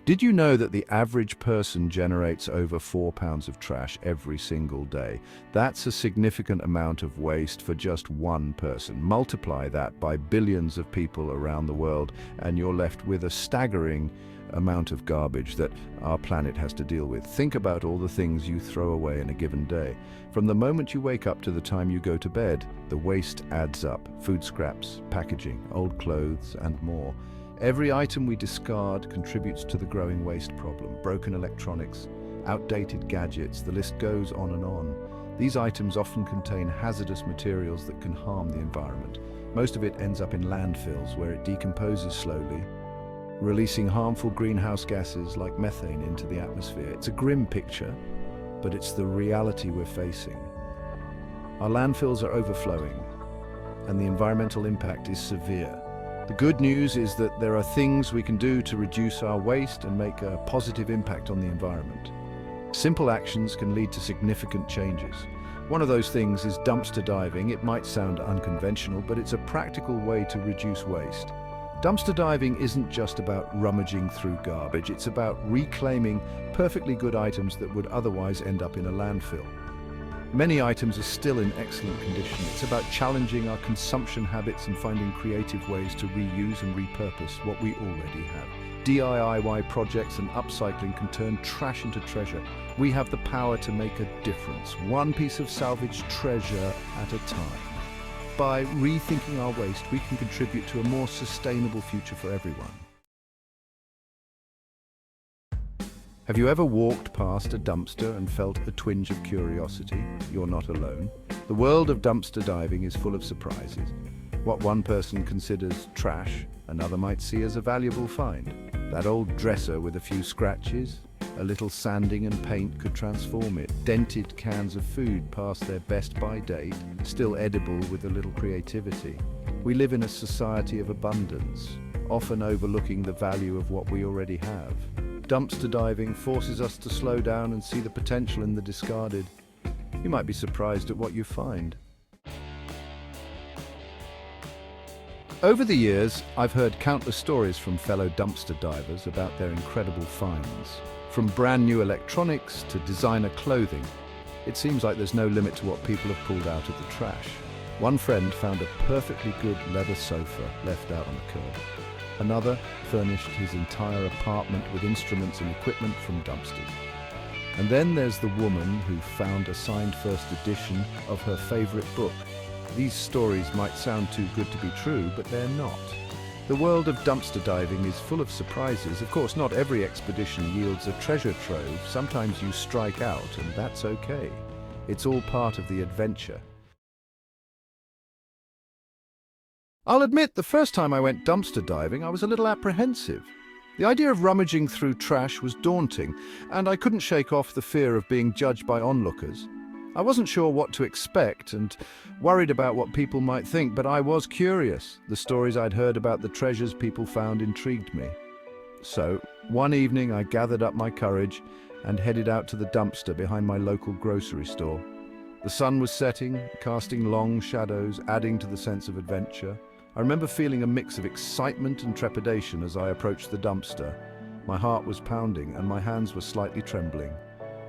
Did you know that the average person generates over 4 pounds of trash every single day? That's a significant amount of waste for just one person. Multiply that by billions of people around the world, and you're left with a staggering amount of garbage that our planet has to deal with. Think about all the things you throw away in a given day. From the moment you wake up to the time you go to bed, the waste adds up. Food scraps, packaging, old clothes, and more. Every item we discard contributes to the growing waste problem. Broken electronics, outdated gadgets, the list goes on and on. These items often contain hazardous materials that can harm the environment. Most of it ends up in landfills where it decomposes slowly, releasing harmful greenhouse gases like methane into the atmosphere. It's a grim picture, but it's the reality we're facing. Our landfills are overflowing, and the environmental impact is severe. The good news is that there are things we can do to reduce our waste and make a positive impact on the environment. Simple actions can lead to significant changes. One of those things is dumpster diving. It might sound unconventional, but it's a practical way to reduce waste. Dumpster diving isn't just about rummaging through garbage, it's about reclaiming perfectly good items that would otherwise end up in a landfill. Many items are still in excellent condition. It's about challenging our consumption habits and finding creative ways to reuse and repurpose what we already have. DIY projects and upcycling can turn trash into treasure. We have the power to make a difference, one piece of salvaged treasure at a time. By rethinking our waste, we can contribute to a more sustainable future for everyone. Have you ever walked past a dumpster and felt a twinge of curiosity? You're not alone. The world of dumpster diving is full of surprises. What one person considers trash, another might see as a valuable find. That old dresser with a few scratches, a little sanding and paint could transform it. Dented cans of food past their best-by date, still edible with a little creativity. We live in a society of abundance, often overlooking the value of what we already have. Dumpster diving forces us to slow down and see the potential in the discarded. You might be surprised at what you find. Over the years, I've heard countless stories from fellow dumpster divers about their incredible finds. From brand new electronics to designer clothing, it seems like there's no limit to what people have pulled out of the trash. One friend found a perfectly good leather sofa left out on the curb. Another furnished his entire apartment with instruments and equipment from dumpsters. And then there's the woman who found a signed first edition of her favorite book. These stories might sound too good to be true, but they're not. The world of dumpster diving is full of surprises. Of course, not every expedition yields a treasure trove. Sometimes you strike out, and that's okay. It's all part of the adventure. I'll admit, the first time I went dumpster diving, I was a little apprehensive. The idea of rummaging through trash was daunting, and I couldn't shake off the fear of being judged by onlookers. I wasn't sure what to expect and worried about what people might think, but I was curious. The stories I'd heard about the treasures people found intrigued me. So, one evening I gathered up my courage and headed out to the dumpster behind my local grocery store. The sun was setting, casting long shadows, adding to the sense of adventure. I remember feeling a mix of excitement and trepidation as I approached the dumpster. My heart was pounding and my hands were slightly trembling.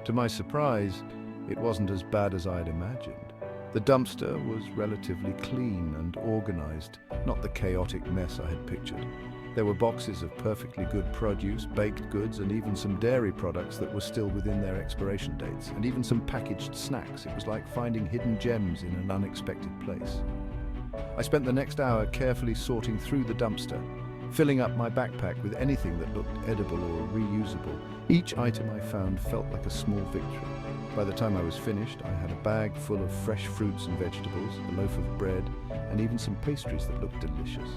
To my surprise, it wasn't as bad as I had imagined. The dumpster was relatively clean and organized, not the chaotic mess I had pictured. There were boxes of perfectly good produce, baked goods, and even some dairy products that were still within their expiration dates, and even some packaged snacks. It was like finding hidden gems in an unexpected place. I spent the next hour carefully sorting through the dumpster, filling up my backpack with anything that looked edible or reusable. Each item I found felt like a small victory. By the time I was finished, I had a bag full of fresh fruits and vegetables, a loaf of bread, and even some pastries that looked delicious,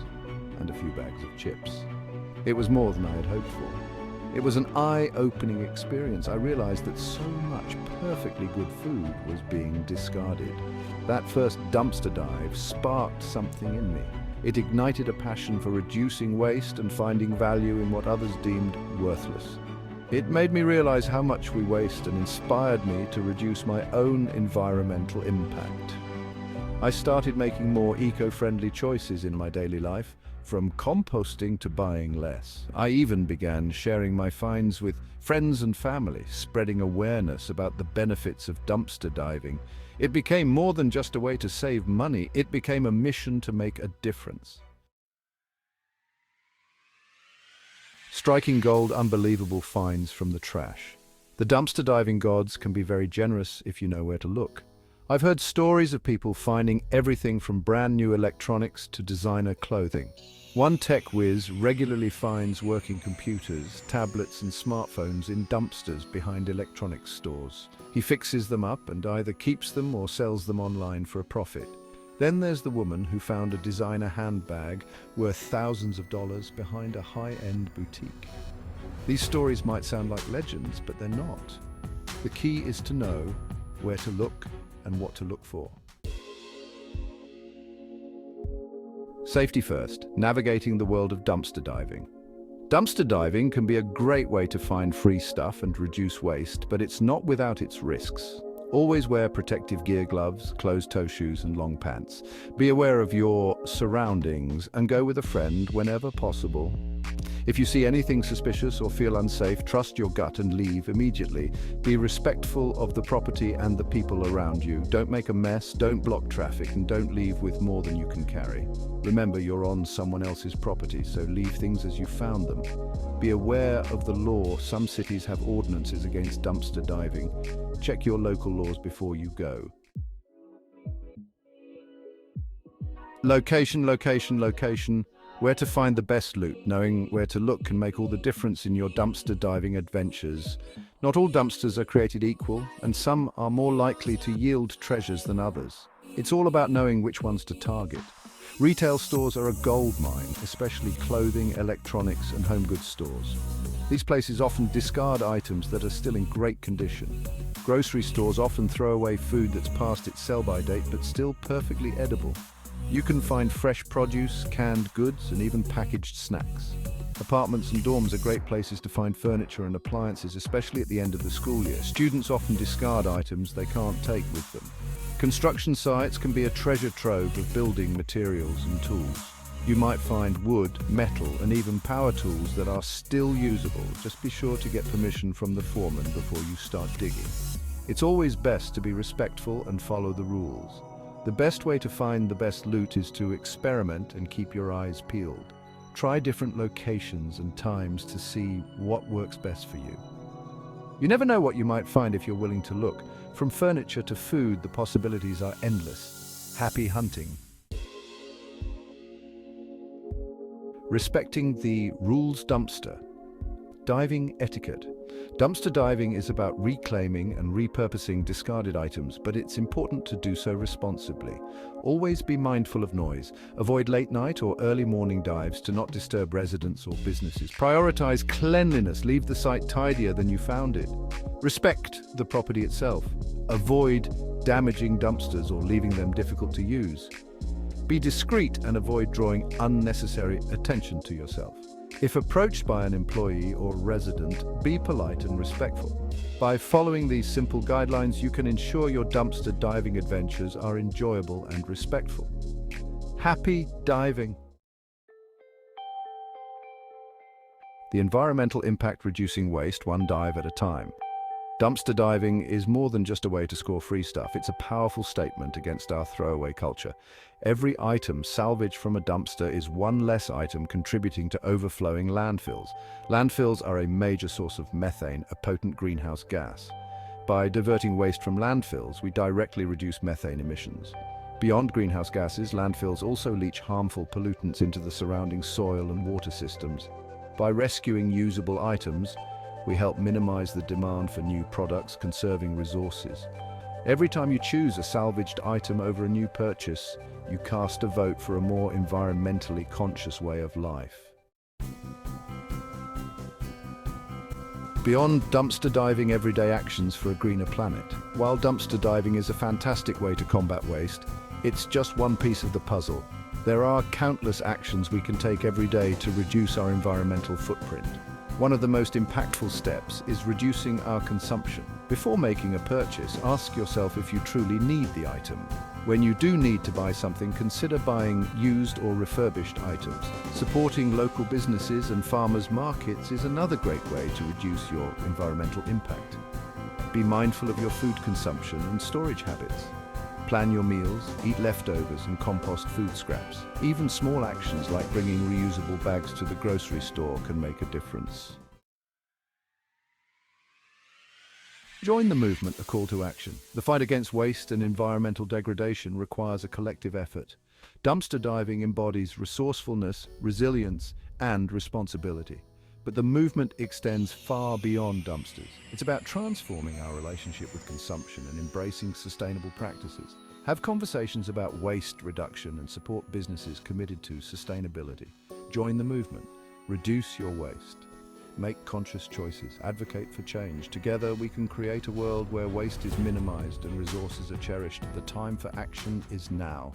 and a few bags of chips. It was more than I had hoped for. It was an eye-opening experience. I realized that so much perfectly good food was being discarded. That first dumpster dive sparked something in me. It ignited a passion for reducing waste and finding value in what others deemed worthless. It made me realize how much we waste and inspired me to reduce my own environmental impact. I started making more eco-friendly choices in my daily life, from composting to buying less. I even began sharing my finds with friends and family, spreading awareness about the benefits of dumpster diving. It became more than just a way to save money, it became a mission to make a difference. Striking gold, unbelievable finds from the trash. The dumpster diving gods can be very generous if you know where to look. I've heard stories of people finding everything from brand new electronics to designer clothing. One tech whiz regularly finds working computers, tablets and smartphones in dumpsters behind electronics stores. He fixes them up and either keeps them or sells them online for a profit. Then there's the woman who found a designer handbag worth thousands of dollars behind a high-end boutique. These stories might sound like legends, but they're not. The key is to know where to look and what to look for. Safety first, navigating the world of dumpster diving. Dumpster diving can be a great way to find free stuff and reduce waste, but it's not without its risks. Always wear protective gear, gloves, closed-toe shoes and long pants. Be aware of your surroundings and go with a friend whenever possible. If you see anything suspicious or feel unsafe, trust your gut and leave immediately. Be respectful of the property and the people around you. Don't make a mess, don't block traffic, and don't leave with more than you can carry. Remember, you're on someone else's property, so leave things as you found them. Be aware of the law. Some cities have ordinances against dumpster diving. Check your local laws before you go. Location, location, location. Where to find the best loot. Knowing where to look can make all the difference in your dumpster diving adventures. Not all dumpsters are created equal, and some are more likely to yield treasures than others. It's all about knowing which ones to target. Retail stores are a gold mine, especially clothing, electronics, and home goods stores. These places often discard items that are still in great condition. Grocery stores often throw away food that's past its sell-by date but still perfectly edible. You can find fresh produce, canned goods, and even packaged snacks. Apartments and dorms are great places to find furniture and appliances, especially at the end of the school year. Students often discard items they can't take with them. Construction sites can be a treasure trove of building materials and tools. You might find wood, metal, and even power tools that are still usable. Just be sure to get permission from the foreman before you start digging. It's always best to be respectful and follow the rules. The best way to find the best loot is to experiment and keep your eyes peeled. Try different locations and times to see what works best for you. You never know what you might find if you're willing to look. From furniture to food, the possibilities are endless. Happy hunting. Respecting the rules dumpster. Diving etiquette. Dumpster diving is about reclaiming and repurposing discarded items, but it's important to do so responsibly. Always be mindful of noise. Avoid late night or early morning dives to not disturb residents or businesses. Prioritize cleanliness. Leave the site tidier than you found it. Respect the property itself. Avoid damaging dumpsters or leaving them difficult to use. Be discreet and avoid drawing unnecessary attention to yourself. If approached by an employee or resident, be polite and respectful. By following these simple guidelines, you can ensure your dumpster diving adventures are enjoyable and respectful. Happy diving! The environmental impact: reducing waste one dive at a time. Dumpster diving is more than just a way to score free stuff. It's a powerful statement against our throwaway culture. Every item salvaged from a dumpster is one less item contributing to overflowing landfills. Landfills are a major source of methane, a potent greenhouse gas. By diverting waste from landfills, we directly reduce methane emissions. Beyond greenhouse gases, landfills also leach harmful pollutants into the surrounding soil and water systems. By rescuing usable items, we help minimize the demand for new products, conserving resources. Every time you choose a salvaged item over a new purchase, you cast a vote for a more environmentally conscious way of life. Beyond dumpster diving, everyday actions for a greener planet. While dumpster diving is a fantastic way to combat waste, it's just one piece of the puzzle. There are countless actions we can take every day to reduce our environmental footprint. One of the most impactful steps is reducing our consumption. Before making a purchase, ask yourself if you truly need the item. When you do need to buy something, consider buying used or refurbished items. Supporting local businesses and farmers' markets is another great way to reduce your environmental impact. Be mindful of your food consumption and storage habits. Plan your meals, eat leftovers and compost food scraps. Even small actions like bringing reusable bags to the grocery store can make a difference. Join the movement, a call to action. The fight against waste and environmental degradation requires a collective effort. Dumpster diving embodies resourcefulness, resilience, and responsibility. But the movement extends far beyond dumpsters. It's about transforming our relationship with consumption and embracing sustainable practices. Have conversations about waste reduction and support businesses committed to sustainability. Join the movement. Reduce your waste. Make conscious choices. Advocate for change. Together we can create a world where waste is minimized and resources are cherished. The time for action is now.